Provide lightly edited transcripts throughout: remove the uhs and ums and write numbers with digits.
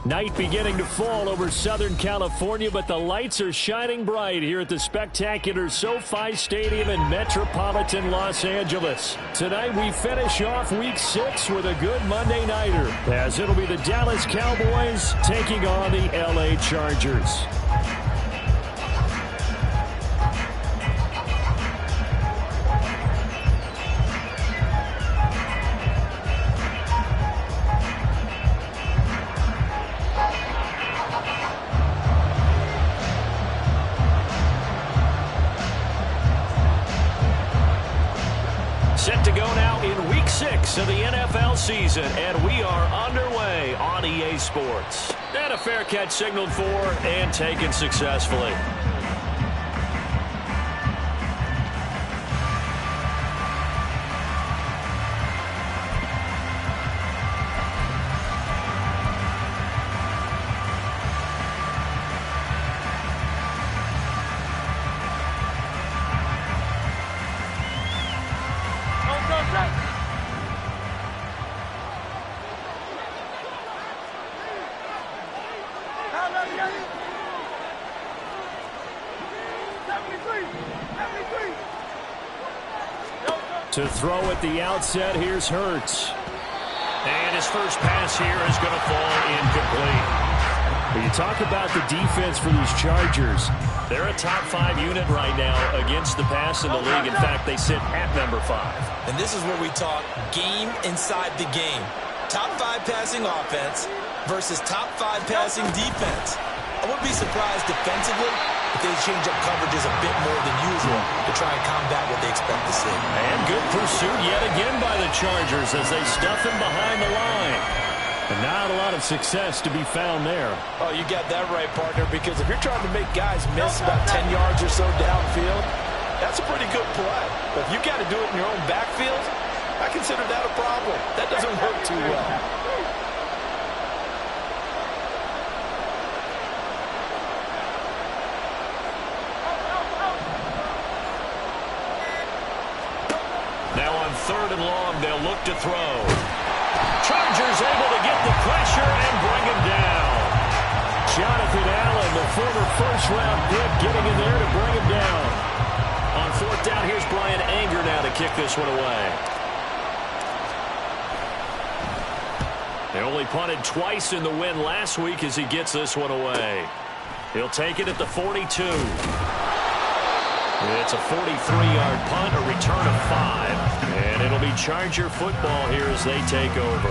Night beginning to fall over Southern California, but the lights are shining bright here at the spectacular SoFi Stadium in metropolitan Los Angeles. Tonight we finish off Week 6 with a good Monday nighter, as it'll be the Dallas Cowboys taking on the LA Chargers. Set to go now in Week 6 of the NFL season, and we are underway on EA Sports. And a fair catch signaled for and taken successfully. To throw at the outset, here's Hurts. And his first pass here is going to fall incomplete. When you talk about the defense for these Chargers, they're a top 5 unit right now against the pass in the league. In fact, they sit at number 5. And this is where we talk game inside the game. Top 5 passing offense versus top 5 passing defense. I wouldn't be surprised defensively if they change up coverages a bit more than usual to try and combat what they expect to see. And good pursuit yet again by the Chargers as they stuff him behind the line. And not a lot of success to be found there. Oh, you got that right, partner, because if you're trying to make guys miss about 10 yards or so downfield, that's a pretty good play. But if you got to do it in your own backfield, I consider that a problem. That doesn't work too well. Now on 3rd and long, they'll look to throw. Chargers able to get the pressure and bring him down. Jonathan Allen, the former first-round pick, getting in there to bring him down. On 4th down, here's Brian Anger now to kick this one away. They only punted twice in the win last week as he gets this one away. He'll take it at the 42. It's a 43-yard punt, a return of 5. And it'll be Charger football here as they take over.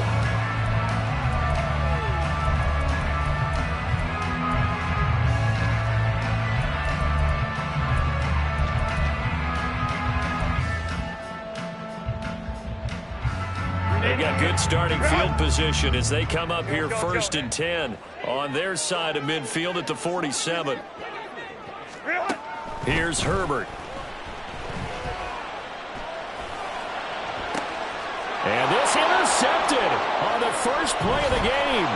They've got good starting field position as they come up here 1st and 10 on their side of midfield at the 47. Here's Herbert. And this intercepted on the first play of the game.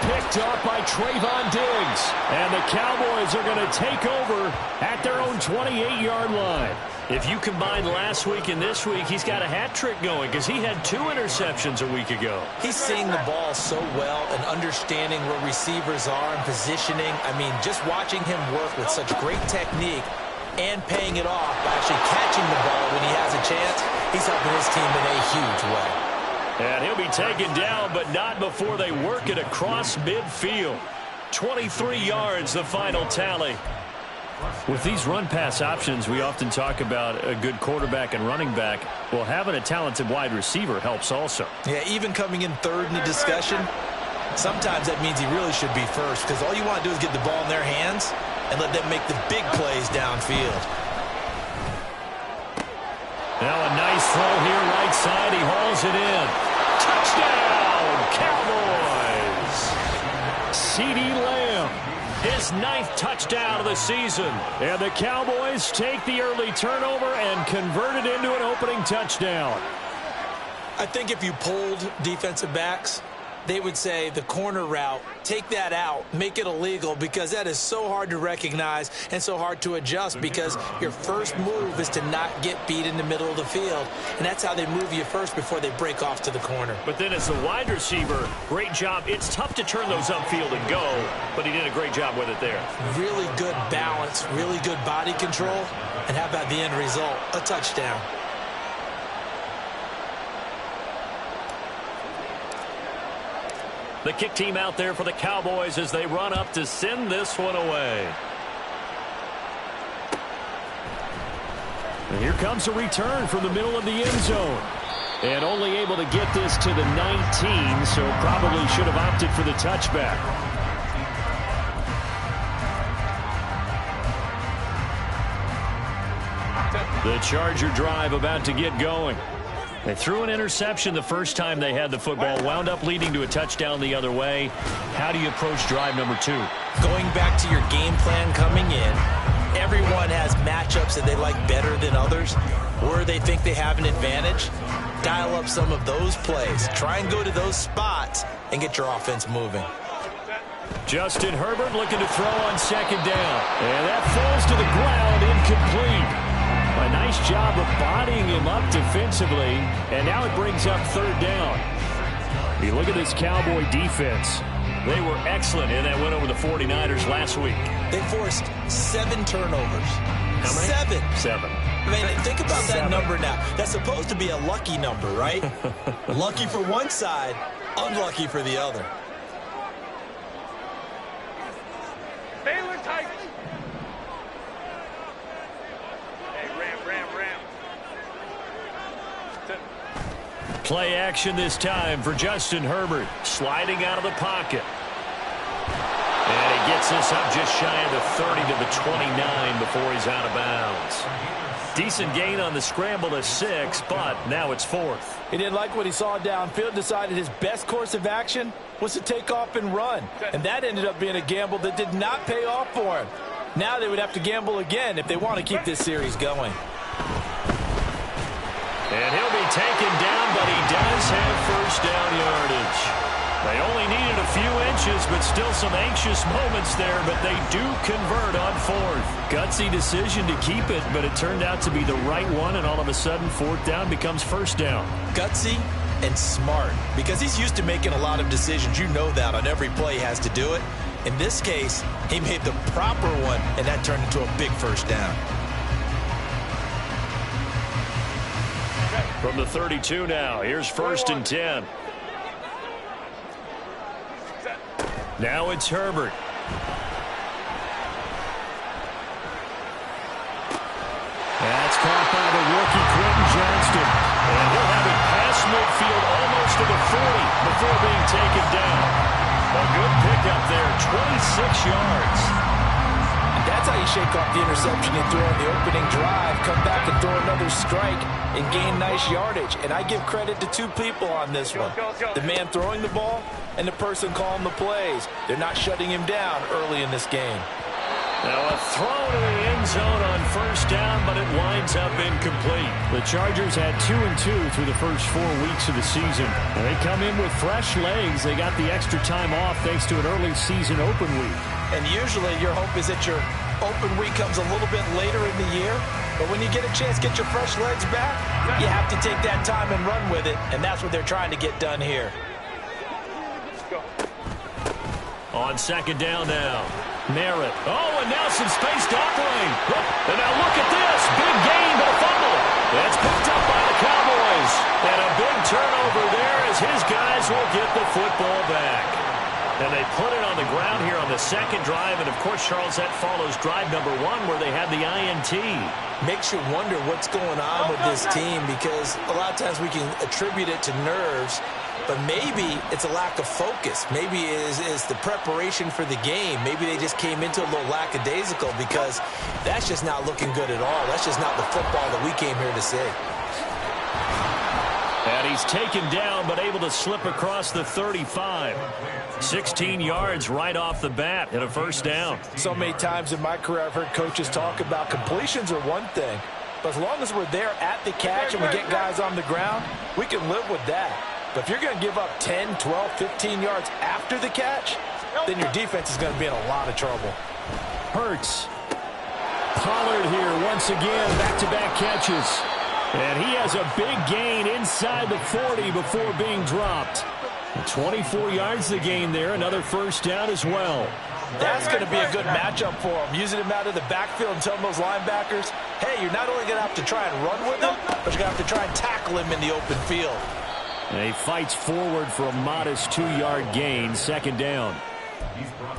Picked off by Trayvon Diggs. And the Cowboys are going to take over at their own 28-yard line. If you combine last week and this week, he's got a hat trick going because he had 2 interceptions a week ago. He's seeing the ball so well and understanding where receivers are and positioning. I mean, just watching him work with such great technique and paying it off by actually catching the ball when he has a chance, he's helping his team in a huge way. And he'll be taken down, but not before they work it across midfield. 23 yards, the final tally. With these run-pass options, we often talk about a good quarterback and running back. Well, having a talented wide receiver helps also. Yeah, even coming in third in the discussion, sometimes that means he really should be first because all you want to do is get the ball in their hands and let them make the big plays downfield. Now a nice throw here, right side. He hauls it in. Touchdown, Cowboys! CeeDee Lamb, his 9th touchdown of the season. And the Cowboys take the early turnover and convert it into an opening touchdown. I think if you polled defensive backs, they would say the corner route, take that out, make it illegal, because that is so hard to recognize and so hard to adjust because your first move is to not get beat in the middle of the field. And that's how they move you first before they break off to the corner. But then as the wide receiver, great job. It's tough to turn those upfield and go, but he did a great job with it there. Really good balance, really good body control. And how about the end result? A touchdown. The kick team out there for the Cowboys as they run up to send this one away. And here comes a return from the middle of the end zone. And only able to get this to the 19, so probably should have opted for the touchback. The Charger drive about to get going. They threw an interception the first time they had the football, wound up leading to a touchdown the other way. How do you approach drive number 2? Going back to your game plan coming in, everyone has matchups that they like better than others, where they think they have an advantage. Dial up some of those plays. Try and go to those spots and get your offense moving. Justin Herbert looking to throw on second down. And that falls to the ground, incomplete. A nice job of bodying him up defensively, and now it brings up third down. You look at this Cowboy defense. They were excellent in that win over the 49ers last week. They forced 7 turnovers. How many? 7. I mean, think about that number now. That's supposed to be a lucky number, right? Lucky for one side, unlucky for the other. Baylor Titans. Play action this time for Justin Herbert, sliding out of the pocket. And he gets this up just shy of the 30 to the 29 before he's out of bounds. Decent gain on the scramble to 6, but now it's 4th. He didn't like what he saw downfield, decided his best course of action was to take off and run. And that ended up being a gamble that did not pay off for him. Now they would have to gamble again if they want to keep this series going. And he'll be taken down, but he does have first down yardage. They only needed a few inches, but still some anxious moments there, but they do convert on 4th. Gutsy decision to keep it, but it turned out to be the right one, and all of a sudden 4th down becomes first down. Gutsy and smart, because he's used to making a lot of decisions. You know that on every play he has to do it. In this case, he made the proper one, and that turned into a big first down. From the 32 now, here's 1st and 10. Now it's Herbert. That's caught by the rookie Quentin Johnston. And he'll have it past midfield almost to the 40 before being taken down. A good pickup there, 26 yards. That's how you shake off the interception you threw on the opening drive, come back and throw another strike and gain nice yardage. And I give credit to 2 people on this one. The man throwing the ball and the person calling the plays. They're not shutting him down early in this game. Now a throw to the end zone on first down, but it winds up incomplete. The Chargers had 2-2 through the first 4 weeks of the season. And they come in with fresh legs. They got the extra time off thanks to an early season open week. And usually your hope is that your open week comes a little bit later in the year. But when you get a chance to get your fresh legs back, you have to take that time and run with it. And that's what they're trying to get done here. On second down now. Merritt. Oh, and now some space to operate. And now look at this. Big gain, but a fumble. That's picked up by the Cowboys. And a big turnover there as his guys will get the football back. And they put it on the ground here on the second drive. And, of course, Charles, that follows drive number 1 where they had the INT. Makes you wonder what's going on with this team because a lot of times we can attribute it to nerves. But maybe it's a lack of focus. Maybe it's the preparation for the game. Maybe they just came into a little lackadaisical because that's just not looking good at all. That's just not the football that we came here to see. And he's taken down but able to slip across the 35. 16 yards right off the bat and a first down. So many times in my career I've heard coaches talk about completions are one thing. But as long as we're there at the catch and we get guys on the ground, we can live with that. But if you're going to give up 10, 12, 15 yards after the catch, then your defense is going to be in a lot of trouble. Hurts. Pollard here once again, back-to-back catches. And he has a big gain inside the 40 before being dropped. 24 yards the gain there, another first down as well. That's going to be a good matchup for him. Using him out of the backfield and telling those linebackers, hey, you're not only going to have to try and run with him, but you're going to have to try and tackle him in the open field. And he fights forward for a modest 2-yard gain, second down.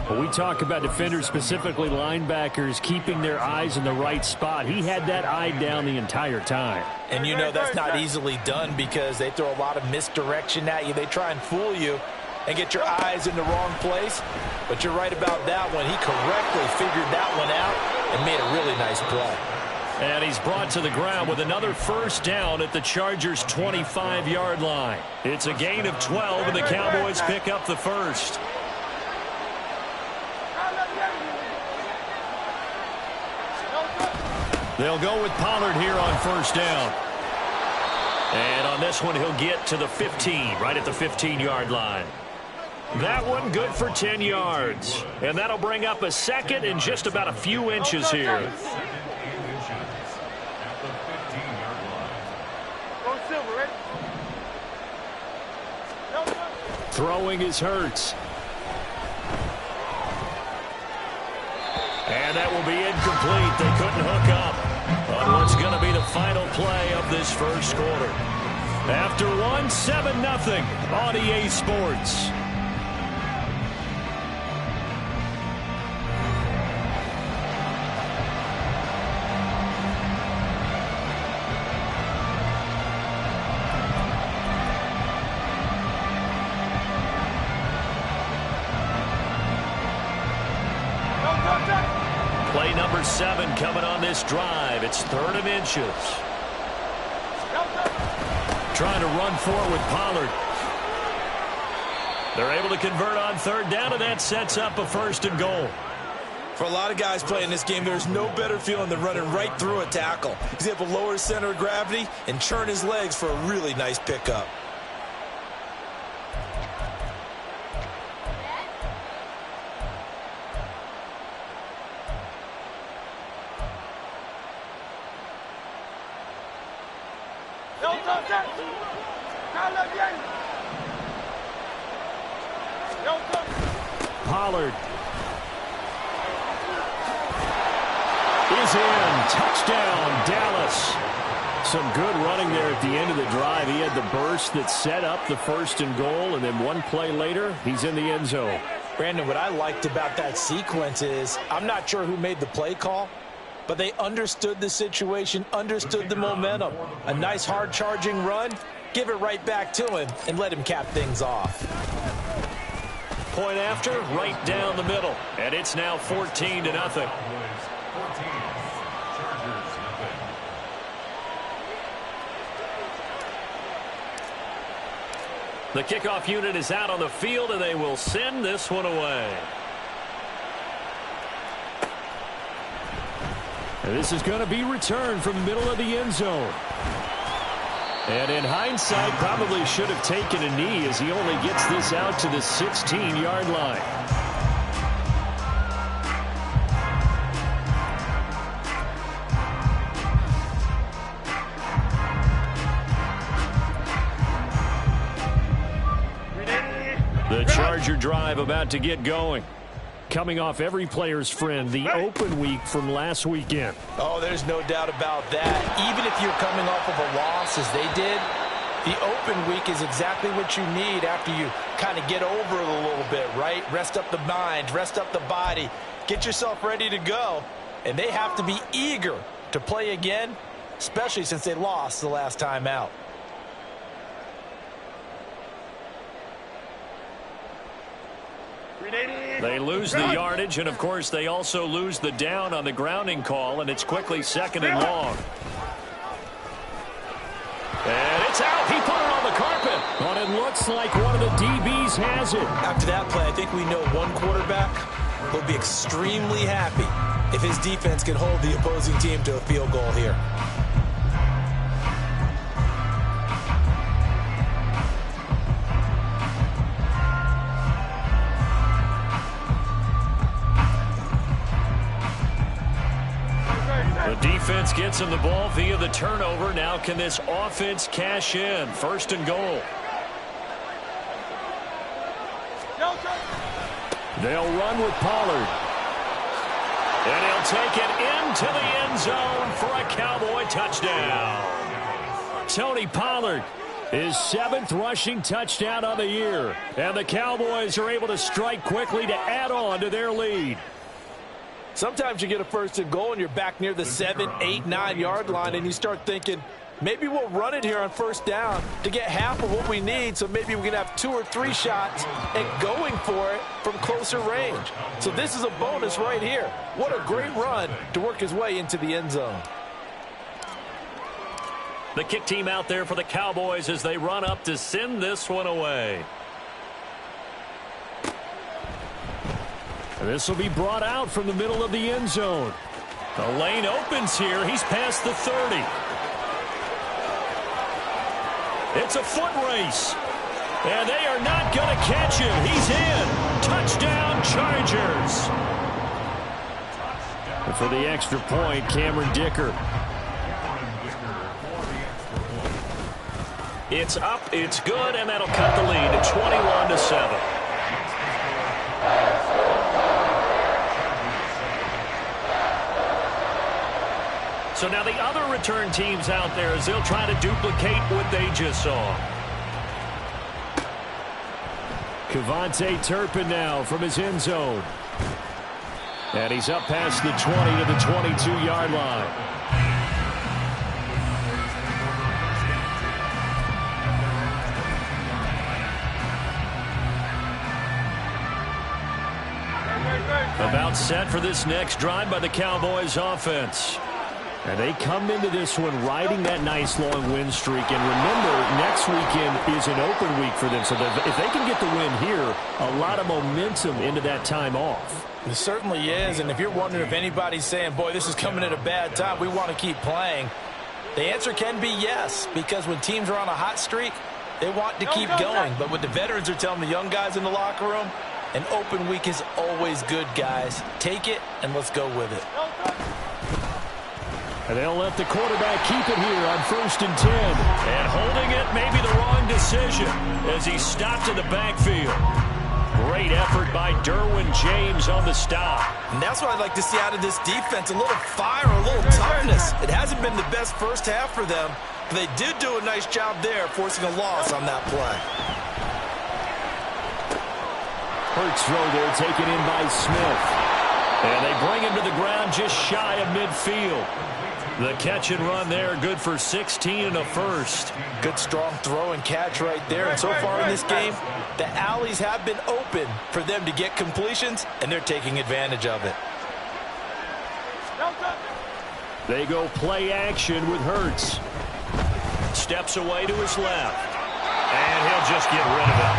When we talk about defenders, specifically linebackers, keeping their eyes in the right spot, he had that eye down the entire time. And you know that's not easily done because they throw a lot of misdirection at you. They try and fool you and get your eyes in the wrong place. But you're right about that one. He correctly figured that one out and made a really nice play. And he's brought to the ground with another first down at the Chargers' 25-yard line. It's a gain of 12, and the Cowboys pick up the first. They'll go with Pollard here on first down. And on this one, he'll get to the 15, right at the 15-yard line. That one good for 10 yards. And that'll bring up a second and just about a few inches here. Throwing is Hurts. And that will be incomplete. They couldn't hook up on what's going to be the final play of this first quarter. After 7-0 on EA Sports. Play number 7 coming on this drive. It's 3rd and inches. Trying to run for it with Pollard. They're able to convert on 3rd down, and that sets up a 1st and goal. For a lot of guys playing this game, there's no better feeling than running right through a tackle. He's able to lower his center of gravity and churn his legs for a really nice pickup. Pollard is in. Touchdown, Dallas. Some good running there at the end of the drive. He had the burst that set up the 1st and goal, and then one play later, he's in the end zone. Brandon, what I liked about that sequence is I'm not sure who made the play call, but they understood the situation, understood the momentum. A nice hard-charging run, give it right back to him, and let him cap things off. Point after, right down the middle. And it's now 14-0. The kickoff unit is out on the field, and they will send this one away. And this is going to be returned from the middle of the end zone. And in hindsight, probably should have taken a knee as he only gets this out to the 16-yard line. The Charger drive about to get going. Coming off every player's friend, the open week from last weekend. Oh, there's no doubt about that. Even if you're coming off of a loss as they did, the open week is exactly what you need after you kind of get over it a little bit, right? Rest up the mind, rest up the body, get yourself ready to go. And they have to be eager to play again, especially since they lost the last time out. They lose the yardage, and of course they also lose the down on the grounding call, and it's quickly 2nd and long. And it's out. He put it on the carpet. But it looks like one of the DBs has it. After that play, I think we know one quarterback will be extremely happy if his defense can hold the opposing team to a field goal here. The defense gets him the ball via the turnover. Now can this offense cash in? 1st and goal. They'll run with Pollard. And he'll take it into the end zone for a Cowboy touchdown. Tony Pollard, his 7th rushing touchdown on the year. And the Cowboys are able to strike quickly to add on to their lead. Sometimes you get a 1st and goal and you're back near the 7, 8, 9-yard line and you start thinking, maybe we'll run it here on 1st down to get half of what we need, so maybe we can have 2 or 3 shots and going for it from closer range. So this is a bonus right here. What a great run to work his way into the end zone. The kick team out there for the Cowboys as they run up to send this one away. This will be brought out from the middle of the end zone. The lane opens here. He's past the 30. It's a foot race. And they are not going to catch him. He's in. Touchdown, Chargers. And for the extra point, Cameron Dicker. It's up, it's good, and that'll cut the lead to 21-7. So now the other return teams out there as they'll try to duplicate what they just saw. Kevontae Turpin now from his end zone. And he's up past the 20 to the 22-yard line. About set for this next drive by the Cowboys offense. And they come into this one riding that nice long win streak. And remember, next weekend is an open week for them. So if they can get the win here, a lot of momentum into that time off. It certainly is. And if you're wondering if anybody's saying, boy, this is coming at a bad time, we want to keep playing, the answer can be yes. Because when teams are on a hot streak, they want to keep going. But what the veterans are telling the young guys in the locker room, an open week is always good, guys. Take it and let's go with it. And they'll let the quarterback keep it here on 1st and 10. And holding it may be the wrong decision as he stopped in the backfield. Great effort by Derwin James on the stop. And that's what I'd like to see out of this defense, a little fire, a little toughness. It hasn't been the best first half for them, but they did do a nice job there forcing a loss on that play. Hurts throw there taken in by Smith. And they bring him to the ground just shy of midfield. The catch and run there, good for 16 and a first. Good strong throw and catch right there. And so far in this game, the alleys have been open for them to get completions, and they're taking advantage of it. They go play action with Hurts. Steps away to his left. And he'll just get rid of it.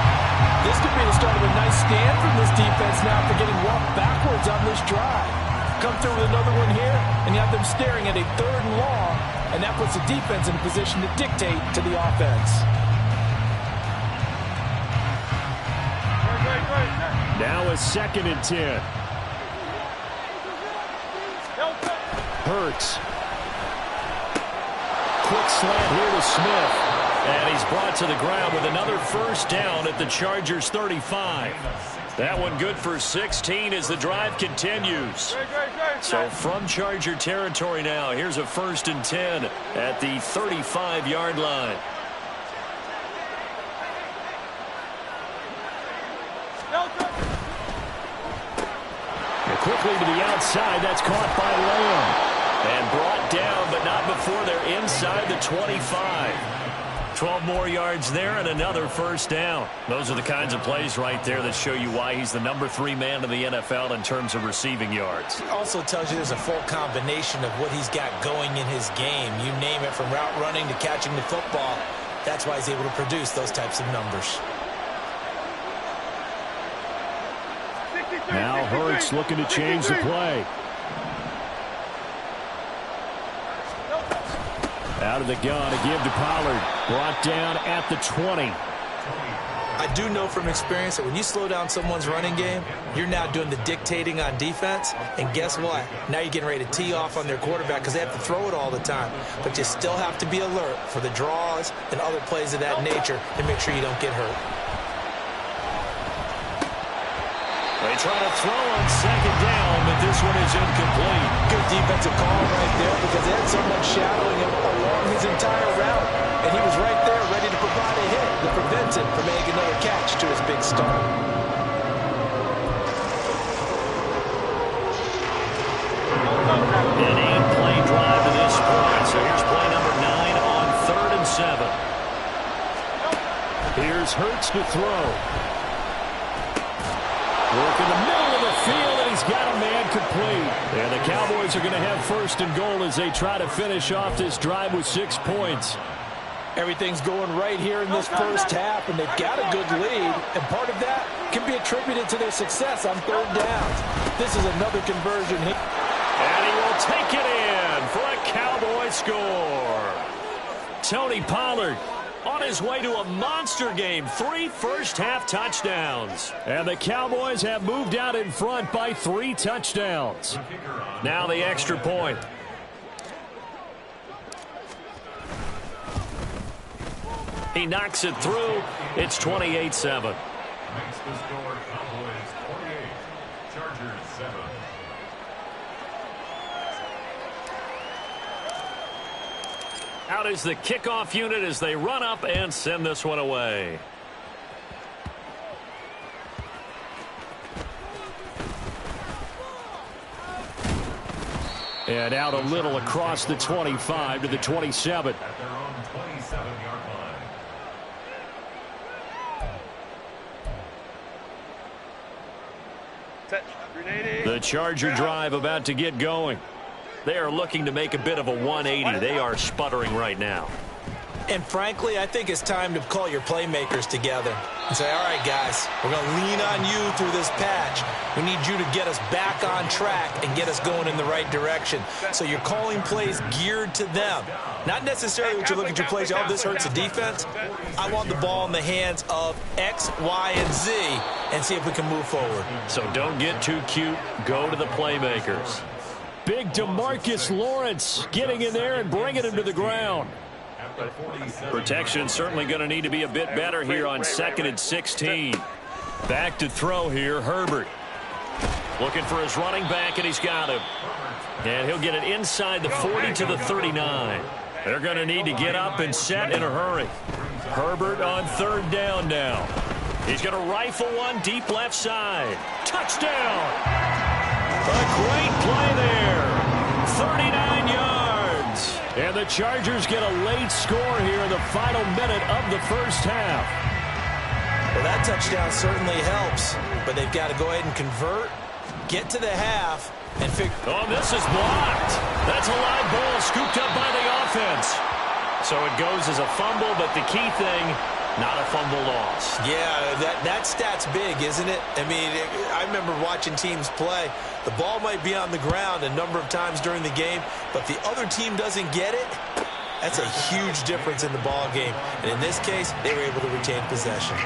This could be the start of a nice stand from this defense now for getting walked backwards on this drive. come through with another one here, and you have them staring at a 3rd and long, and that puts the defense in a position to dictate to the offense. Now a 2nd and 10. Hurts. Quick slant here to Smith. And he's brought to the ground with another 1st down at the Chargers' 35. That one good for 16 as the drive continues. So from Charger territory now, here's a 1st and 10 at the 35-yard line. And quickly to the outside, that's caught by Lamb. And brought down, but not before they're inside the 25. 12 more yards there and another 1st down. Those are the kinds of plays right there that show you why he's the number 3 man in the NFL in terms of receiving yards. It also tells you there's a full combination of what he's got going in his game. You name it, from route running to catching the football. That's why he's able to produce those types of numbers. Now Hurts looking to change the play. Out of the gun, a give to Pollard. Brought down at the 20. I do know from experience that when you slow down someone's running game, you're now doing the dictating on defense. And guess what? Now you're getting ready to tee off on their quarterback because they have to throw it all the time. But you still have to be alert for the draws and other plays of that nature to make sure you don't get hurt. They try to throw on 2nd down, but this one is incomplete. Good defensive call right there because they had someone shadowing him along his entire route. And he was right there ready to provide a hit that prevents him from making another catch to his big start. An 8-play drive to this point. So here's play number 9 on 3rd and 7. Here's Hurts to throw. Work in the middle of the field, and he's got a man complete. And the Cowboys are going to have 1st and goal as they try to finish off this drive with 6 points. Everything's going right here in this 1st half, and they've got a good lead. And part of that can be attributed to their success on 3rd downs. This is another conversion here. And he will take it in for a Cowboy score. Tony Pollard on his way to a monster game. 3 first-half touchdowns. And the Cowboys have moved out in front by 3 touchdowns. Now the extra point. He knocks it through. It's 28-7. Makes the score Cowboys 48, Chargers 7. Out is the kickoff unit as they run up and send this one away. And out a little across the 25 to the 27. At their own 27-yard line. The Charger drive about to get going. They are looking to make a bit of a 180. They are sputtering right now. And frankly, I think it's time to call your playmakers together and say, all right, guys, we're going to lean on you through this patch. We need you to get us back on track and get us going in the right direction. So you're calling plays geared to them. Not necessarily what you look at your plays, oh, this hurts the defense. I want the ball in the hands of X, Y, and Z and see if we can move forward. So don't get too cute. Go to the playmakers. Big DeMarcus Lawrence getting in there and bringing him to the ground. Protection certainly going to need to be a bit better here on 2nd and 16. Back to throw here, Herbert. Looking for his running back, and he's got him. And he'll get it inside the 40 to the 39. They're going to need to get up and set in a hurry. Herbert on 3rd down now. He's going to rifle one deep left side. Touchdown! A great play there. 39 yards. And the Chargers get a late score here in the final minute of the 1st half. Well, that touchdown certainly helps, but they've got to go ahead and convert, get to the half, and figure. Oh, this is blocked. That's a live ball scooped up by the offense. So it goes as a fumble, but the key thing, not a fumble loss. Yeah, that stat's big, isn't it? I mean, I remember watching teams play. The ball might be on the ground a number of times during the game, but if the other team doesn't get it, that's a huge difference in the ball game. And in this case, they were able to retain possession.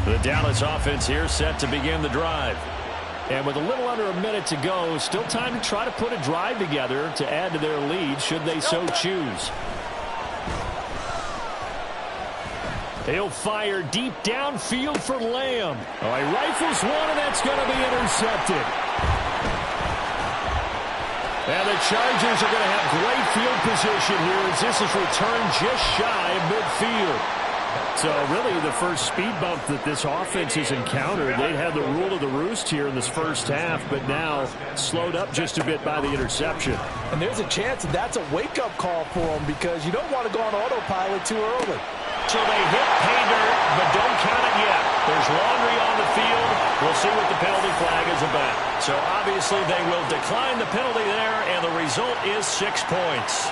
The Dallas offense here set to begin the drive. And with a little under a minute to go, still time to try to put a drive together to add to their lead should they so choose. He'll fire deep downfield for Lamb. Oh, he rifles one, and that's going to be intercepted. And the Chargers are going to have great field position here as this is returned just shy of midfield. So really the first speed bump that this offense has encountered, they'd had the rule of the roost here in this first half, but now slowed up just a bit by the interception. And there's a chance that that's a wake-up call for them because you don't want to go on autopilot too early. So they hit pay dirt, but don't count it yet. There's laundry on the field. We'll see what the penalty flag is about. So obviously they will decline the penalty there, and the result is 6 points.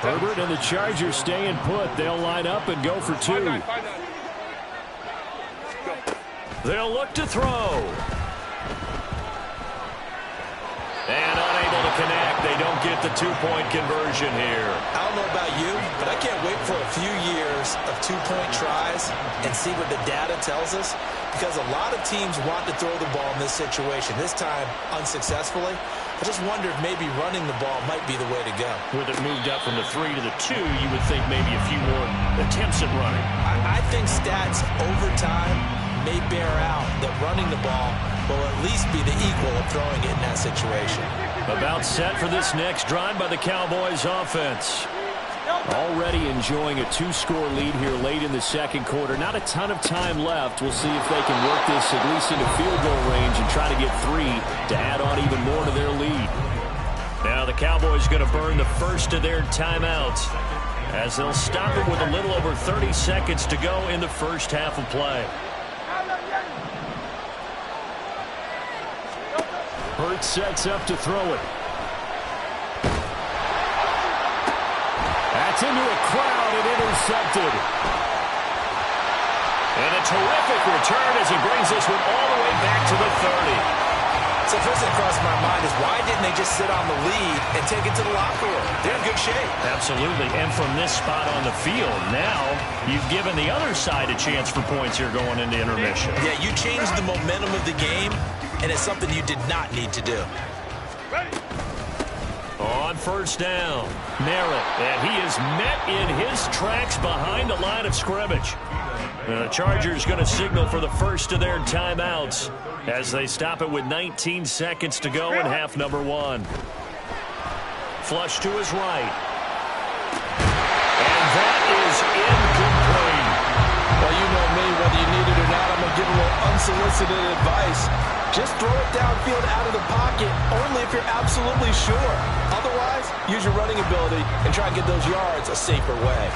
Herbert and the Chargers staying put. They'll line up and go for 2. They'll look to throw. And unable to connect. They don't get the 2-point conversion here. I don't know about you, but I can't wait for a few years of 2-point tries and see what the data tells us. Because a lot of teams want to throw the ball in this situation. This time, unsuccessfully. I just wonder if maybe running the ball might be the way to go. With it moved up from the 3 to the 2, you would think maybe a few more attempts at running. I think stats over time may bear out that running the ball will at least be the equal of throwing it in that situation. About set for this next drive by the Cowboys offense. Already enjoying a 2-score lead here late in the second quarter. Not a ton of time left. We'll see if they can work this at least into field goal range and try to get 3 to add on even more to their lead. Now the Cowboys going to burn the first of their timeouts as they'll stop it with a little over 30 seconds to go in the first half of play. Hurts sets up to throw it. That's into a crowd and intercepted. And a terrific return as he brings this one all the way back to the 30. So first thing across my mind is why didn't they just sit on the lead and take it to the locker room? They're in good shape. Absolutely. And from this spot on the field, now you've given the other side a chance for points here going into intermission. Yeah, you changed the momentum of the game, and it's something you did not need to do. On first down, Merritt, and he is met in his tracks behind the line of scrimmage. The Chargers going to signal for the first of their timeouts as they stop it with 19 seconds to go in half number 1. Flush to his right. And that is incomplete. Well, you know me, whether you need it or not, I'm going to give a little unsolicited advice. Just throw it downfield out of the pocket, only if you're absolutely sure. Otherwise, use your running ability and try and get those yards a safer way.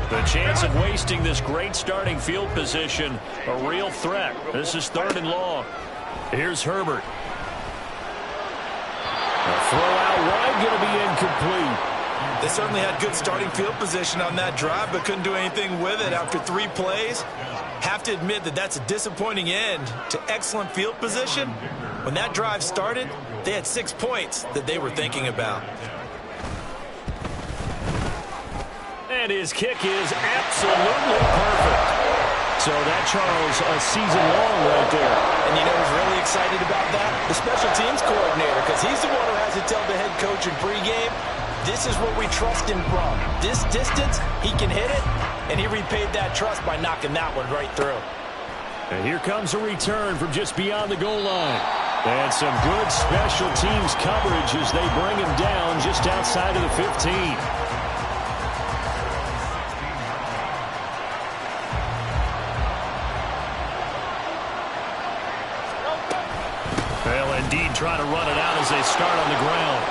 The chance of wasting this great starting field position, a real threat. This is 3rd and long. Here's Herbert. A throw out wide going to be incomplete. They certainly had good starting field position on that drive, but couldn't do anything with it after 3 plays. Have to admit that that's a disappointing end to excellent field position. When that drive started, they had 6 points that they were thinking about. And his kick is absolutely perfect. So that, Charles, a season long right there. And you know who's really excited about that? The special teams coordinator, because he's the one who has to tell the head coach in pregame, this is what we trust him from. This distance, he can hit it, and he repaid that trust by knocking that one right through. And here comes a return from just beyond the goal line. And some good special teams coverage as they bring him down just outside of the 15. They'll indeed try to run it out as they start on the ground.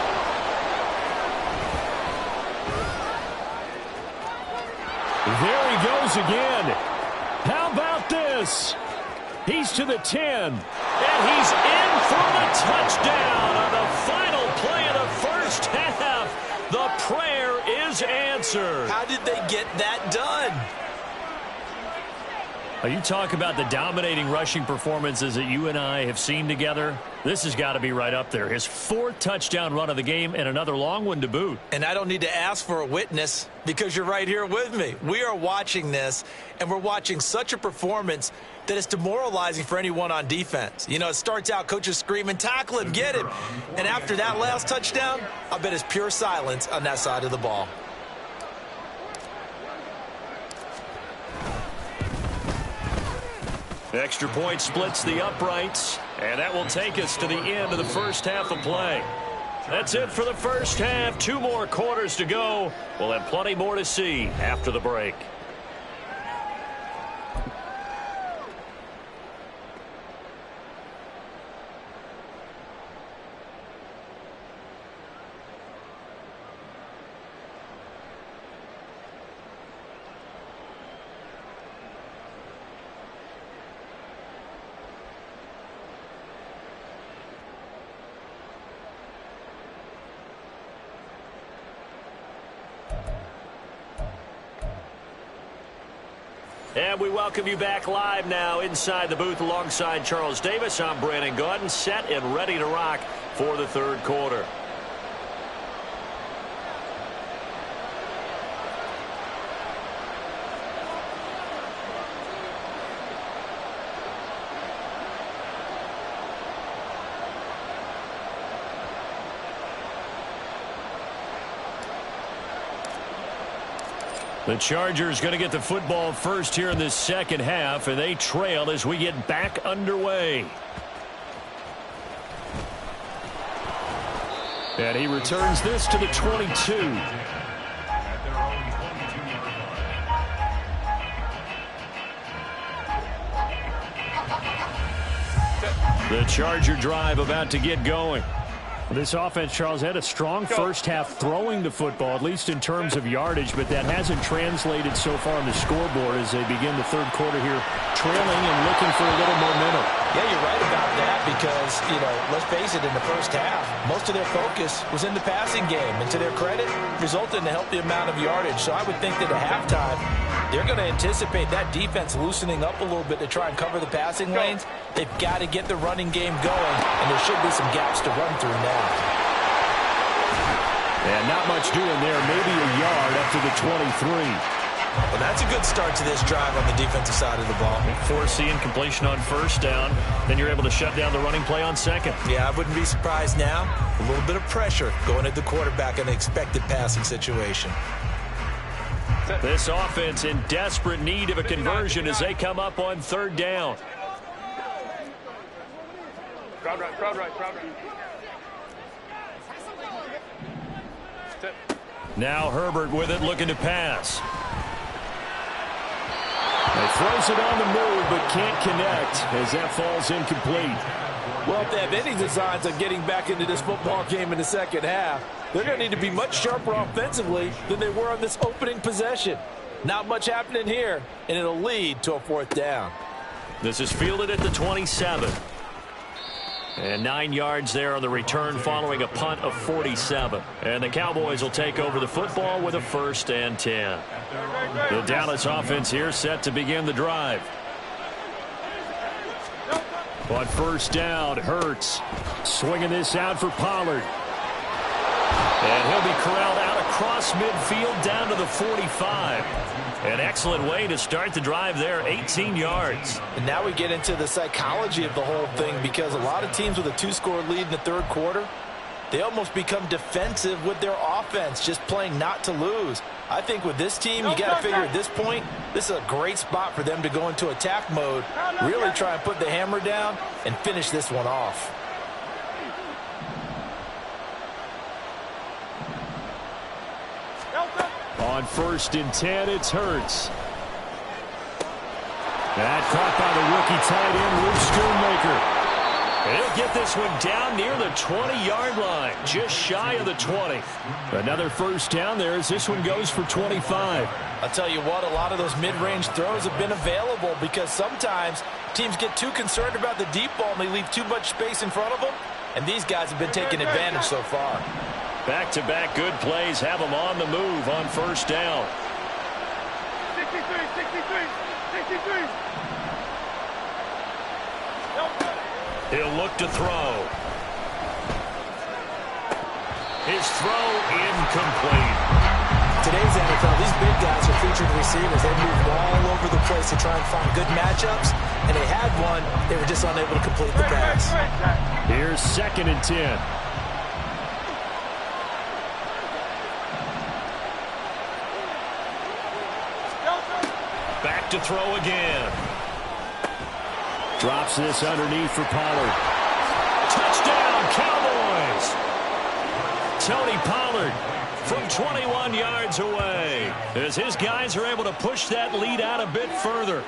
There he goes again. How about this? He's to the 10. And he's in for the touchdown on the final play of the first half. The prayer is answered. How did they get that done? You talk about the dominating rushing performances that you and I have seen together. This has got to be right up there. His 4th touchdown run of the game and another long one to boot. And I don't need to ask for a witness because you're right here with me. We are watching this, and we're watching such a performance that is demoralizing for anyone on defense. You know, it starts out coaches screaming, tackle him, get him. And after that last touchdown, I bet it's pure silence on that side of the ball. Extra point splits the uprights, and that will take us to the end of the first half of play. That's it for the first half. 2 more quarters to go. We'll have plenty more to see after the break. And we welcome you back live now inside the booth alongside Charles Davis. I'm Brandon Gaudin, set and ready to rock for the third quarter. The Chargers going to get the football first here in this second half, and they trail as we get back underway. And he returns this to the 22. The Charger drive about to get going. This offense, Charles, had a strong first half throwing the football, at least in terms of yardage, but that hasn't translated so far on the scoreboard as they begin the third quarter here, trailing and looking for a little momentum. Yeah, you're right about that because, you know, let's face it, in the first half, most of their focus was in the passing game, and to their credit, resulted in a healthy amount of yardage. So I would think that at halftime, they're going to anticipate that defense loosening up a little bit to try and cover the passing lanes. They've got to get the running game going, and there should be some gaps to run through now. And not much doing there, maybe a yard up to the 23. Well, that's a good start to this drive on the defensive side of the ball. Forcing completion on first down, then you're able to shut down the running play on second. Yeah, I wouldn't be surprised now. A little bit of pressure going at the quarterback in an expected passing situation. This offense in desperate need of a conversion as they come up on third down. Crowd right, crowd right, crowd right. Now Herbert with it, looking to pass. He throws it on the move, but can't connect as that falls incomplete. Well, if they have any designs of getting back into this football game in the second half, they're going to need to be much sharper offensively than they were on this opening possession. Not much happening here, and it'll lead to a fourth down. This is fielded at the 27. And 9 yards there on the return following a punt of 47. And the Cowboys will take over the football with a 1st and 10. The Dallas offense here set to begin the drive. On first down, Hurts swinging this out for Pollard. And he'll be corralled out across midfield down to the 45. An excellent way to start the drive there, 18 yards. And now we get into the psychology of the whole thing because a lot of teams with a 2-score lead in the third quarter, they almost become defensive with their offense, just playing not to lose. I think with this team, you got to figure at this point, this is a great spot for them to go into attack mode, really try and put the hammer down and finish this one off. On 1st and 10, it's Hurts. That caught by the rookie tight end, Luke Schoonmaker. He'll get this one down near the 20-yard line, just shy of the 20. Another first down there as this one goes for 25. I'll tell you what, a lot of those mid-range throws have been available because sometimes teams get too concerned about the deep ball and they leave too much space in front of them, and these guys have been taking advantage so far. Back-to-back good plays have them on the move on first down. 63, 63. He'll look to throw. His throw incomplete. Today's NFL, these big guys are featured receivers. They move all over the place to try and find good matchups, and they had one. They were just unable to complete the pass. Here's 2nd and 10. Back to throw again. Drops this underneath for Pollard. Touchdown, Cowboys! Tony Pollard from 21 yards away as his guys are able to push that lead out a bit further.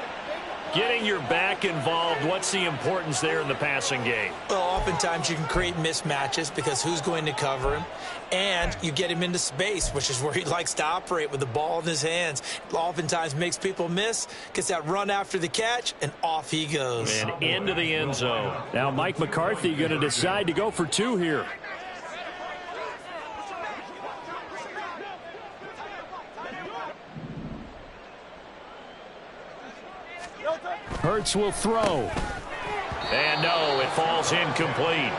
Getting your back involved, what's the importance there in the passing game? Well, oftentimes you can create mismatches because who's going to cover him? And you get him into space, which is where he likes to operate with the ball in his hands. Oftentimes makes people miss, gets that run after the catch, and off he goes. And into the end zone. Now Mike McCarthy going to decide to go for 2 here. Hurts will throw. And no, it falls incomplete.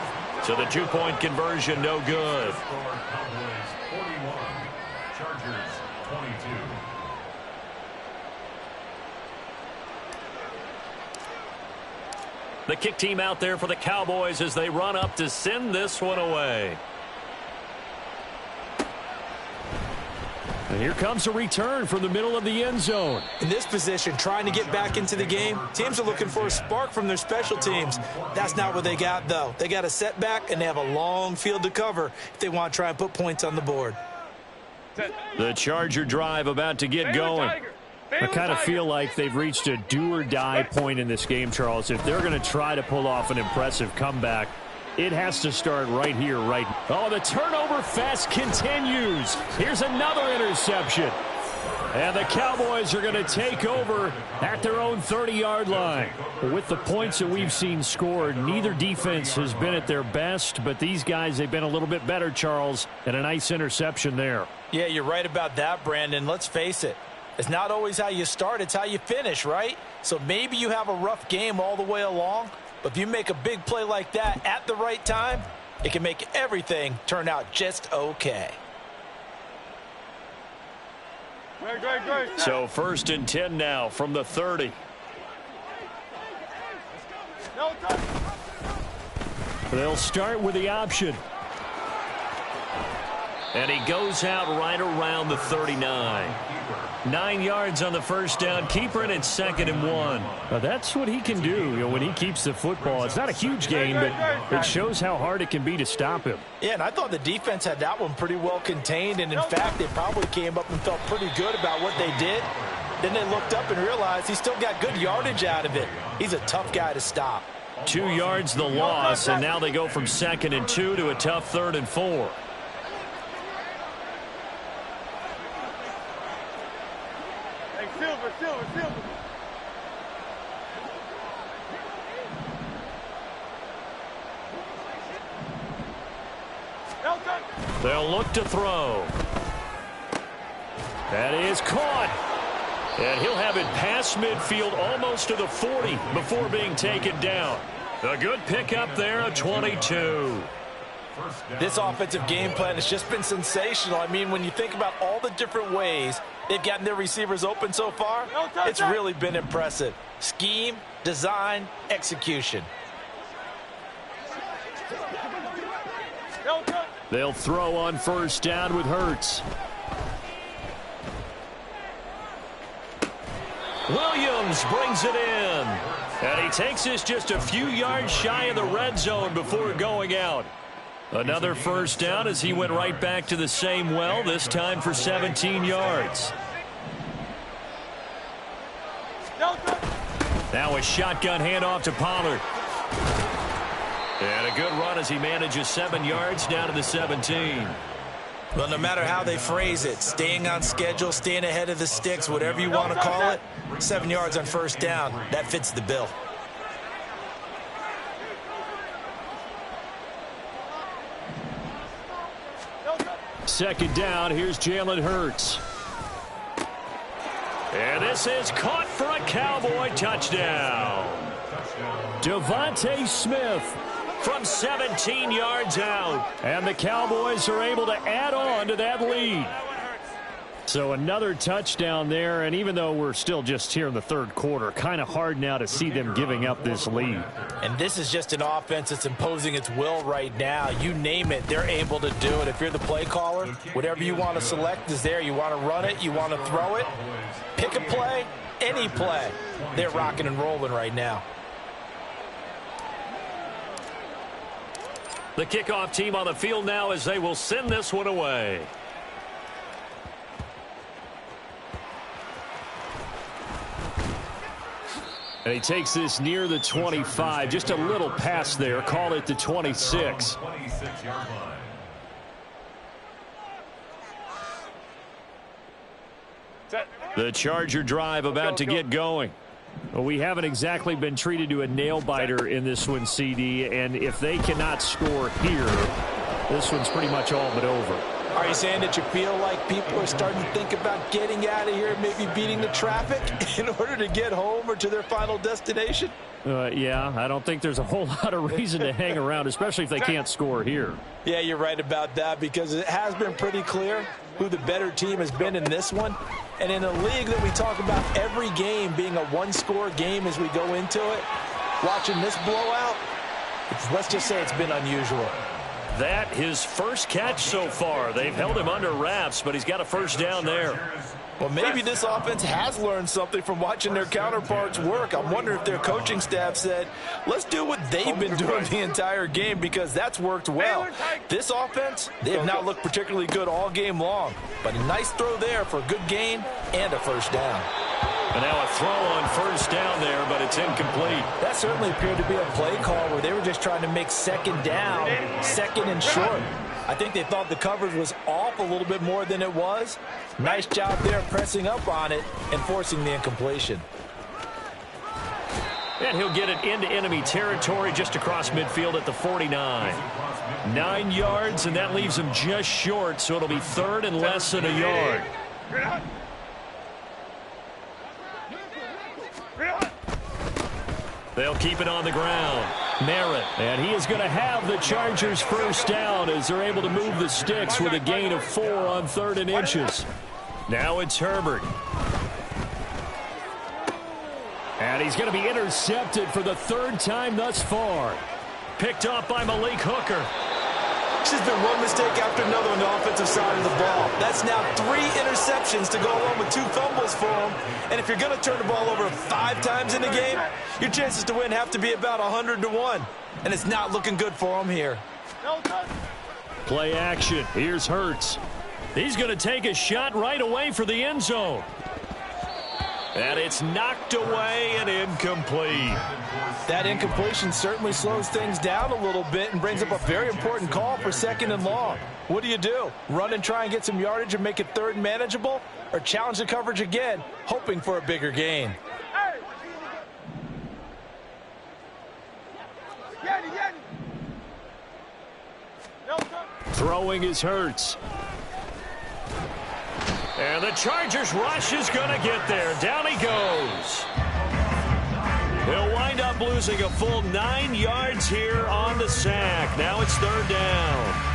So the 2-point conversion no good. Cowboys 41, Chargers 22. The kick team out there for the Cowboys as they run up to send this one away. And here comes a return from the middle of the end zone. In this position, trying to get back into the game, teams are looking for a spark from their special teams. That's not what they got, though. They got a setback, and they have a long field to cover if they want to try and put points on the board. The Charger drive about to get going. I kind of feel like they've reached a do-or-die point in this game, Charles. If they're going to try to pull off an impressive comeback, it has to start right here, right now. Oh, the turnover fest continues. Here's another interception. And the Cowboys are going to take over at their own 30-yard line. With the points that we've seen scored, neither defense has been at their best, but these guys, they've been a little bit better, Charles, and a nice interception there. Yeah, you're right about that, Brandon. Let's face it. It's not always how you start, it's how you finish, right? So maybe you have a rough game all the way along, but if you make a big play like that at the right time, it can make everything turn out just okay. So 1st and 10 now from the 30. They'll start with the option. And he goes out right around the 39. 9 yards on the first down. Keeper, and it's 2nd and 1. Now that's what he can do, when he keeps the football. It's not a huge gain, but it shows how hard it can be to stop him. Yeah, and I thought the defense had that one pretty well contained, and in fact, they probably came up and felt pretty good about what they did. Then they looked up and realized he still got good yardage out of it. He's a tough guy to stop. 2 yards the loss, and now they go from 2nd and 2 to a tough 3rd and 4. Silver. They'll look to throw. That is caught. And he'll have it past midfield almost to the 40 before being taken down. A good pickup there, a 22. This offensive game plan has just been sensational. I mean, when you think about all the different ways they've gotten their receivers open so far, it's really been impressive. Scheme, design, execution. They'll throw on first down with Hurts. Williams brings it in. And he takes this just a few yards shy of the red zone before going out. Another first down as he went right back to the same well, this time for 17 yards. Now a shotgun handoff to Pollard. And a good run as he manages 7 yards down to the 17. Well, no matter how they phrase it, staying on schedule, staying ahead of the sticks, whatever you want to call it, 7 yards on first down, that fits the bill. Second down, here's Jalen Hurts. And this is caught for a Cowboy touchdown. Devontae Smith from 17 yards out. And the Cowboys are able to add on to that lead. So another touchdown there, and even though we're still just here in the third quarter, kind of hard now to see them giving up this lead. And this is just an offense that's imposing its will right now. You name it, they're able to do it. If you're the play caller, whatever you want to select is there. You want to run it, you want to throw it, pick a play, any play. They're rocking and rolling right now. The kickoff team on the field now as they will send this one away. And he takes this near the 25. Just a little pass there. Call it the 26. The Charger drive about to get going. Well, we haven't exactly been treated to a nail-biter in this one, CD. And if they cannot score here, this one's pretty much all but over. Are you saying that you feel like people are starting to think about getting out of here, maybe beating the traffic in order to get home or to their final destination? Yeah, I don't think there's a whole lot of reason to hang around, especially if they can't score here. Yeah, you're right about that because it has been pretty clear who the better team has been in this one. And in a league that we talk about every game being a one-score game as we go into it, watching this blowout, let's just say it's been unusual. That his first catch so far. They've held him under wraps, but he's got a first down there. Well, maybe this offense has learned something from watching their counterparts work. I wonder if their coaching staff said, let's do what they've been doing the entire game because that's worked well. This offense, they have not looked particularly good all game long, but a nice throw there for a good gain and a first down. And now a throw on first down there, but it's incomplete. That certainly appeared to be a play call where they were just trying to make second down, second and short. I think they thought the coverage was off a little bit more than it was. Nice job there pressing up on it and forcing the incompletion. And he'll get it into enemy territory just across midfield at the 49. 9 yards, and that leaves him just short, so it'll be third and less than a yard. They'll keep it on the ground. Merritt, and he is going to have the Chargers first down as they're able to move the sticks with a gain of 4 on 3rd and inches. Now it's Herbert. And he's going to be intercepted for the 3rd time thus far. Picked off by Malik Hooker. This has been one mistake after another on the offensive side of the ball. That's now 3 interceptions to go along with 2 fumbles for him. And if you're going to turn the ball over 5 times in the game, your chances to win have to be about 100 to 1. And it's not looking good for him here. Play action. Here's Hurts. He's going to take a shot right away for the end zone. And it's knocked away and incomplete. That incompletion certainly slows things down a little bit and brings up a very important call for 2nd and long. What do? Run and try and get some yardage and make it 3rd and manageable? Or challenge the coverage again, hoping for a bigger gain? Throwing is Hurts. And the Chargers rush is going to get there. Down he goes. He'll wind up losing a full 9 yards here on the sack. Now it's 3rd down.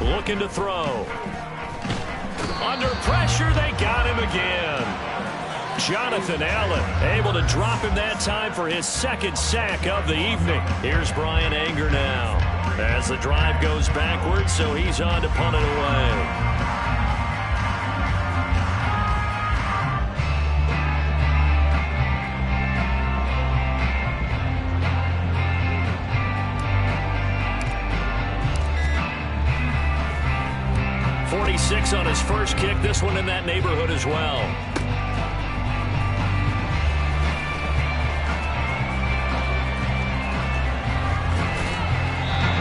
Looking to throw. Under pressure, they got him again. Jonathan Allen able to drop him that time for his 2nd sack of the evening. Here's Brian Anger now. As the drive goes backwards, so he's on to punt it away. On his first kick, this one in that neighborhood as well.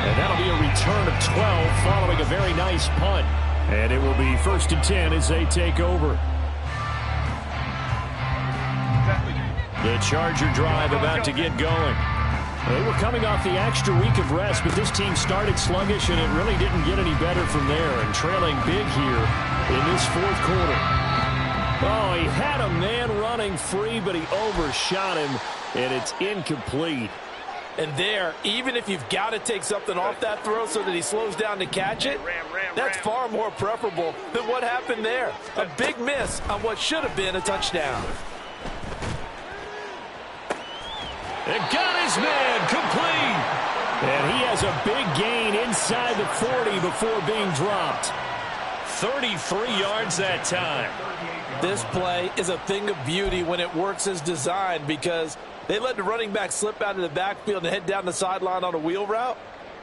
And that'll be a return of 12 following a very nice punt. And it will be 1st and 10 as they take over. The Charger drive about to get going. They were coming off the extra week of rest, but this team started sluggish, and it really didn't get any better from there, and trailing big here in this 4th quarter. Oh, he had a man running free, but he overshot him, and it's incomplete. And there, even if you've got to take something off that throw so that he slows down to catch it, that's far more preferable than what happened there. A big miss on what should have been a touchdown. It got his man complete. And he has a big gain inside the 40 before being dropped. 33 yards that time. This play is a thing of beauty when it works as designed, because they let the running back slip out of the backfield and head down the sideline on a wheel route.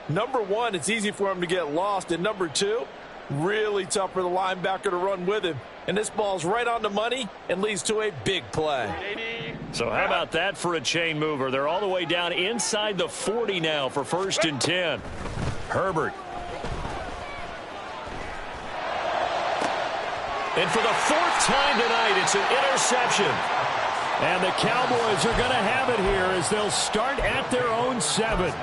Number one, it's easy for him to get lost. And number two, really tough for the linebacker to run with him. And this ball's right on the money and leads to a big play. So how about that for a chain mover? They're all the way down inside the 40 now for 1st and 10. Herbert. And for the 4th time tonight, it's an interception. And the Cowboys are going to have it here as they'll start at their own 7.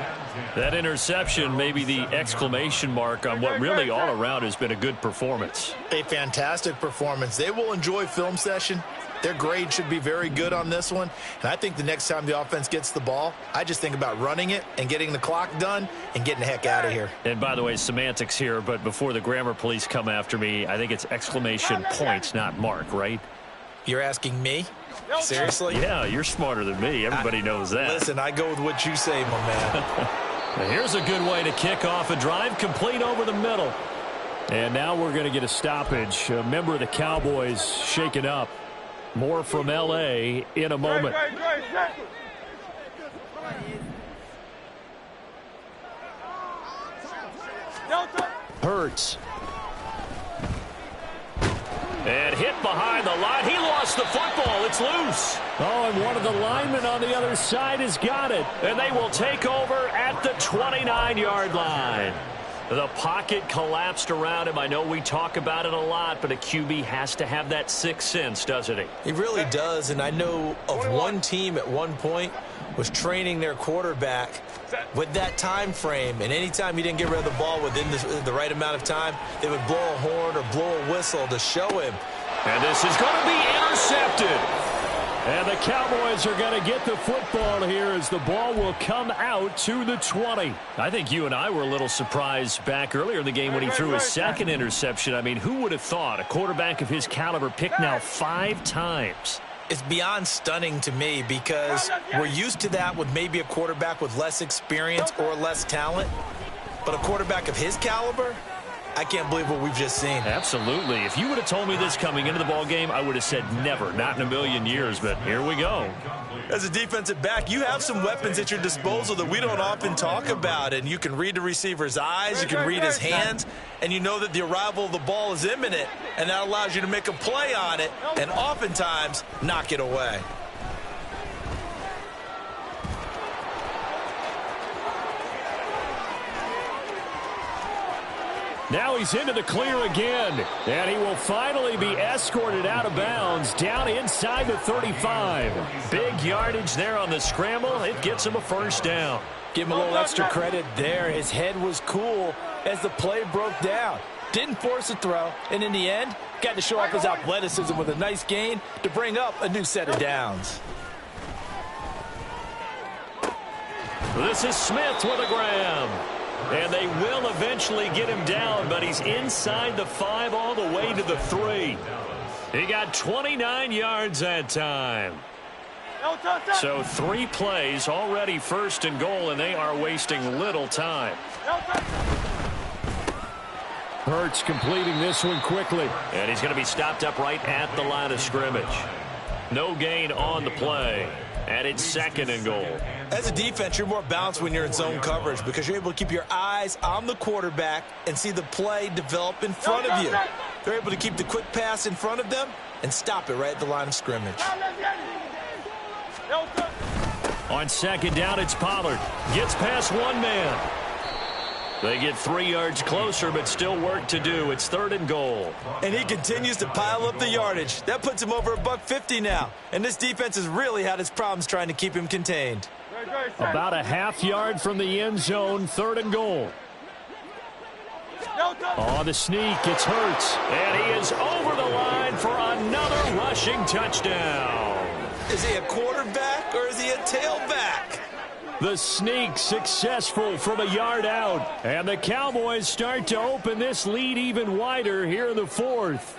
That interception may be the exclamation mark on what really all around has been a good performance. A fantastic performance. They will enjoy film session. Their grade should be very good on this one. And I think the next time the offense gets the ball, I just think about running it and getting the clock done and getting the heck out of here. And by the way, semantics here, but before the grammar police come after me, I think it's exclamation points, not mark, right? You're asking me? Seriously? Yeah, you're smarter than me. Everybody knows that. Listen, I go with what you say, my man. Here's a good way to kick off a drive, complete over the middle. And now we're going to get a stoppage. A member of the Cowboys shaken up. More from L.A. in a moment. Hurts. And hit behind the line. He lost the football. It's loose. Oh, and one of the linemen on the other side has got it. And they will take over at the 29-yard line. The pocket collapsed around him. I know we talk about it a lot, but a QB has to have that sixth sense, doesn't he? He really does, and I know of one team at one point was training their quarterback with that time frame, and anytime he didn't get rid of the ball within the right amount of time, they would blow a horn or blow a whistle to show him. And this is going to be intercepted. And the Cowboys are going to get the football here as the ball will come out to the 20. I think you and I were a little surprised back earlier in the game when he threw his second interception. I mean, who would have thought a quarterback of his caliber picked now 5 times? It's beyond stunning to me because we're used to that with maybe a quarterback with less experience or less talent. But a quarterback of his caliber, I can't believe what we've just seen. Absolutely. If you would have told me this coming into the ball game, I would have said never, not in a million years, but here we go. As a defensive back, you have some weapons at your disposal that we don't often talk about, and you can read the receiver's eyes, you can read his hands, and you know that the arrival of the ball is imminent, and that allows you to make a play on it and oftentimes knock it away. Now he's into the clear again, and he will finally be escorted out of bounds down inside the 35. Big yardage there on the scramble. It gets him a first down. Give him a little extra credit there. His head was cool as the play broke down. Didn't force a throw, and in the end, got to show off his athleticism with a nice gain to bring up a new set of downs. This is Smith with a grab. And they will eventually get him down, but he's inside the 5 all the way to the 3. He got 29 yards that time. So 3 plays already 1st and goal, and they are wasting little time. Hurts completing this one quickly. And he's going to be stopped up right at the line of scrimmage. No gain on the play. And it's 2nd and goal. As a defense, you're more balanced when you're in zone coverage because you're able to keep your eyes on the quarterback and see the play develop in front of you. They're able to keep the quick pass in front of them and stop it right at the line of scrimmage. On 2nd down, it's Pollard. Gets past one man. They get 3 yards closer, but still work to do. It's 3rd and goal. And he continues to pile up the yardage. That puts him over $150 now. And this defense has really had its problems trying to keep him contained. About a half yard from the end zone, 3rd and goal. On the sneak, it's Hurts. And he is over the line for another rushing touchdown. Is he a quarterback or is he a tailback? The sneak successful from a yard out. And the Cowboys start to open this lead even wider here in the 4th.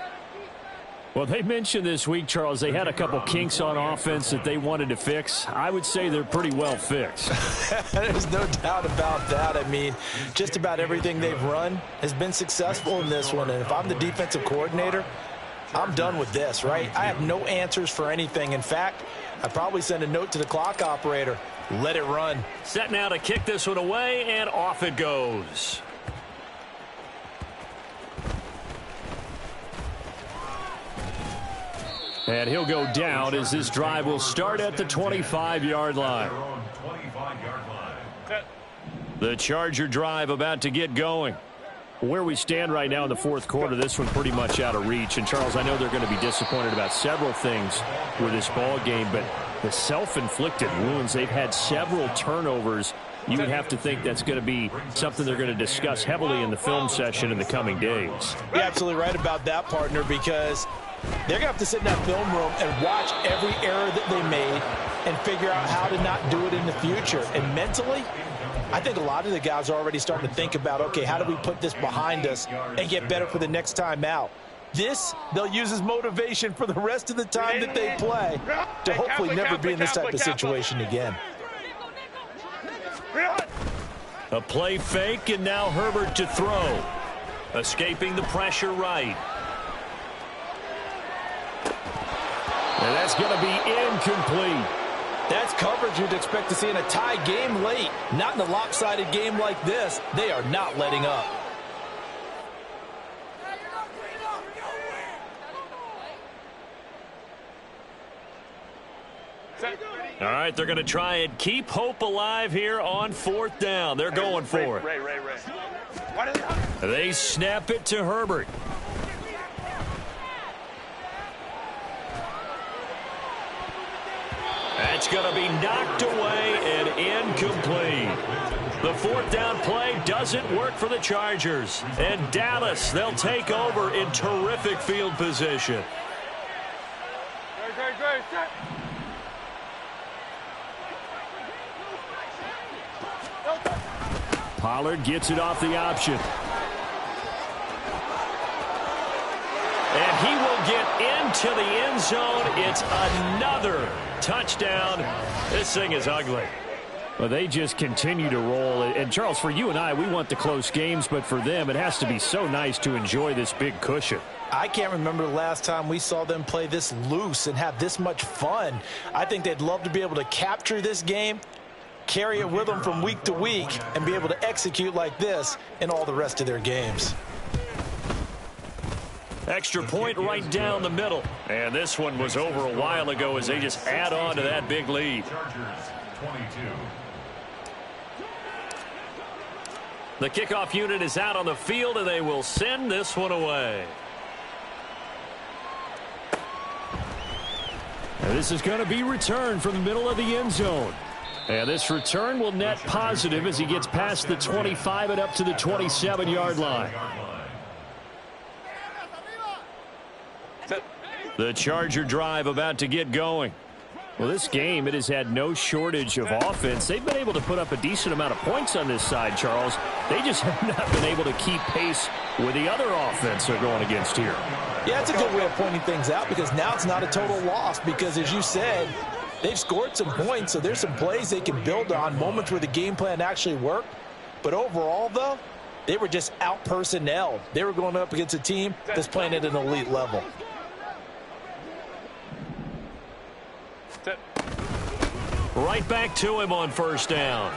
Well, they mentioned this week, Charles, they had a couple kinks on offense that they wanted to fix. I would say they're pretty well fixed. There's no doubt about that. I mean, just about everything they've run has been successful in this one. And if I'm the defensive coordinator, I'm done with this, right? I have no answers for anything. In fact, I'd probably send a note to the clock operator. Let it run. Set now to kick this one away, and off it goes. And he'll go down as this drive will start at the 25-yard line. The Charger drive about to get going. Where we stand right now in the 4th quarter, this one pretty much out of reach. And, Charles, I know they're going to be disappointed about several things with this ball game, but the self-inflicted wounds, they've had several turnovers. You would have to think that's going to be something they're going to discuss heavily in the film session in the coming days. You're absolutely right about that, partner, because they're going to have to sit in that film room and watch every error that they made and figure out how to not do it in the future. And mentally, I think a lot of the guys are already starting to think about, okay, how do we put this behind us and get better for the next time out? This, they'll use as motivation for the rest of the time that they play to hopefully never be in this type of situation again. A play fake, and now Herbert to throw. Escaping the pressure right. And that's going to be incomplete. That's coverage you'd expect to see in a tie game late. Not in a lopsided game like this. They are not letting up. All right, they're going to try and keep hope alive here on 4th down. They're going for it. They snap it to Herbert. That's going to be knocked away and incomplete. The 4th down play doesn't work for the Chargers. And Dallas, they'll take over in terrific field position. Pollard gets it off the option. And he will get into the end zone. It's another touchdown. This thing is ugly. Well, they just continue to roll. And, Charles, for you and I, we want the close games, but for them, it has to be so nice to enjoy this big cushion. I can't remember the last time we saw them play this loose and have this much fun. I think they'd love to be able to capture this game, carry it with them from week to week, and be able to execute like this in all the rest of their games. Extra point right down the middle. And this one was over a while ago as they just add on to that big lead. The kickoff unit is out on the field, and they will send this one away. And this is going to be returned from the middle of the end zone. And this return will net positive as he gets past the 25 and up to the 27-yard line. The Charger drive about to get going. Well, this game, it has had no shortage of offense. They've been able to put up a decent amount of points on this side, Charles. They just have not been able to keep pace with the other offense they're going against here. Yeah, it's a good way of pointing things out because now it's not a total loss because, as you said, They've scored some points, so there's some plays they can build on, moments where the game plan actually worked. But overall, though, they were just out-personnelled. They were going up against a team that's playing at an elite level. Right back to him on first down.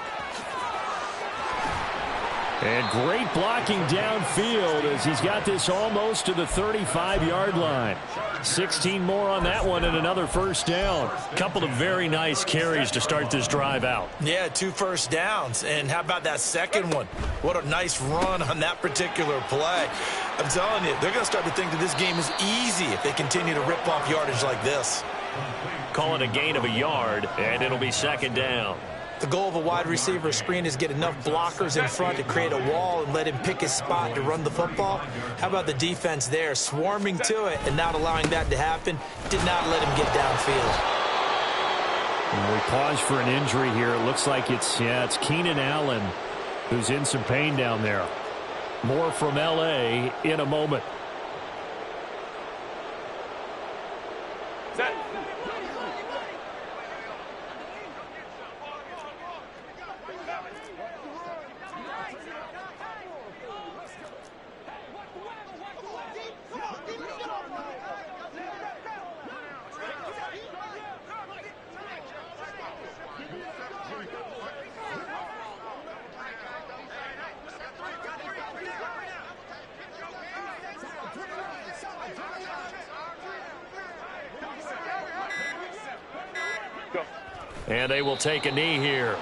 And great blocking downfield as he's got this almost to the 35-yard line. 16 more on that one and another first down. Couple of very nice carries to start this drive out. Yeah, 2 first downs. And how about that second one? What a nice run on that particular play. I'm telling you, they're going to start to think that this game is easy if they continue to rip off yardage like this. Call it a gain of a yard, and it'll be second down. The goal of a wide receiver screen is get enough blockers in front to create a wall and let him pick his spot to run the football. How about the defense there, swarming to it and not allowing that to happen? Did not let him get downfield. And we pause for an injury here. It looks like it's Keenan Allen who's in some pain down there. More from L.A. in a moment. Set. And they will take a knee here.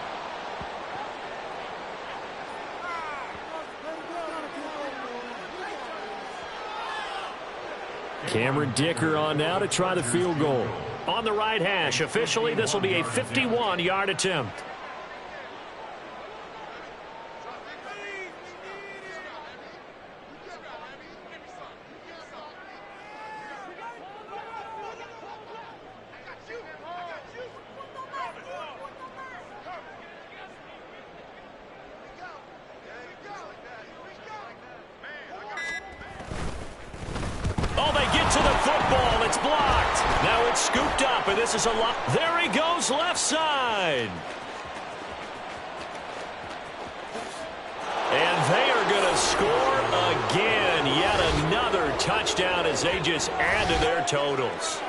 Cameron Dicker on now to try the field goal. On the right hash, officially this will be a 51-yard attempt. Oh, they get to the football. It's blocked. Now it's scooped up, and this is a lot. There he goes, left side. And they are going to score again. Yet another touchdown as they just add to their totals.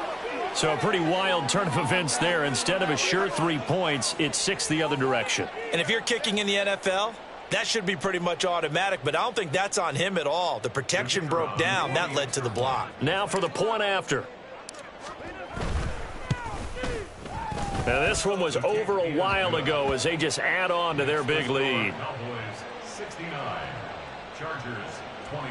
So a pretty wild turn of events there. Instead of a sure 3 points, it's 6 the other direction. And if you're kicking in the NFL, that should be pretty much automatic, but I don't think that's on him at all. The protection broke down. That led to the block. Now for the point after. Now this one was over a while ago as they just add on to their big lead. Cowboys 69, Chargers 22.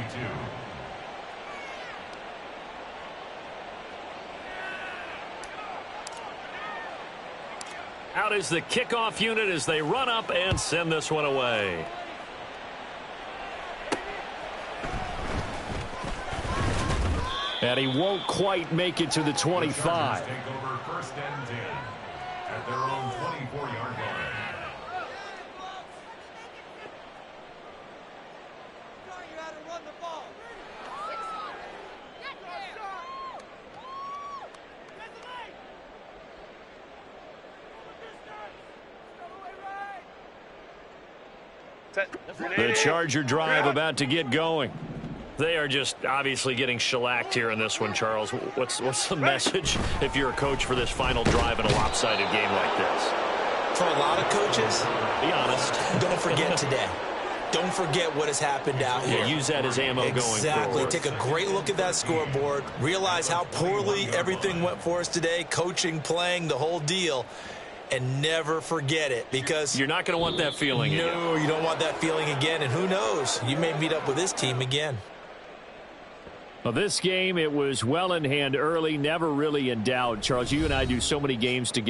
Out is the kickoff unit as they run up and send this one away. And he won't quite make it to the 25. Take over first and 10 at their own 24-yard line. The Charger drive about to get going. They are just obviously getting shellacked here in this one, Charles. What's the message if you're a coach for this final drive in a lopsided game like this? For a lot of coaches, Be honest. don't forget today. Don't forget what has happened out here. Use that as ammo going forward. Exactly. Take a great look at that scoreboard. Realize how poorly everything went for us today. Coaching, playing, the whole deal. And never forget it, because You're not going to want that feeling again. no, you don't want that feeling again. And who knows? You may meet up with this team again. Well, this game, it was well in hand early, never really in doubt. Charles, you and I do so many games together.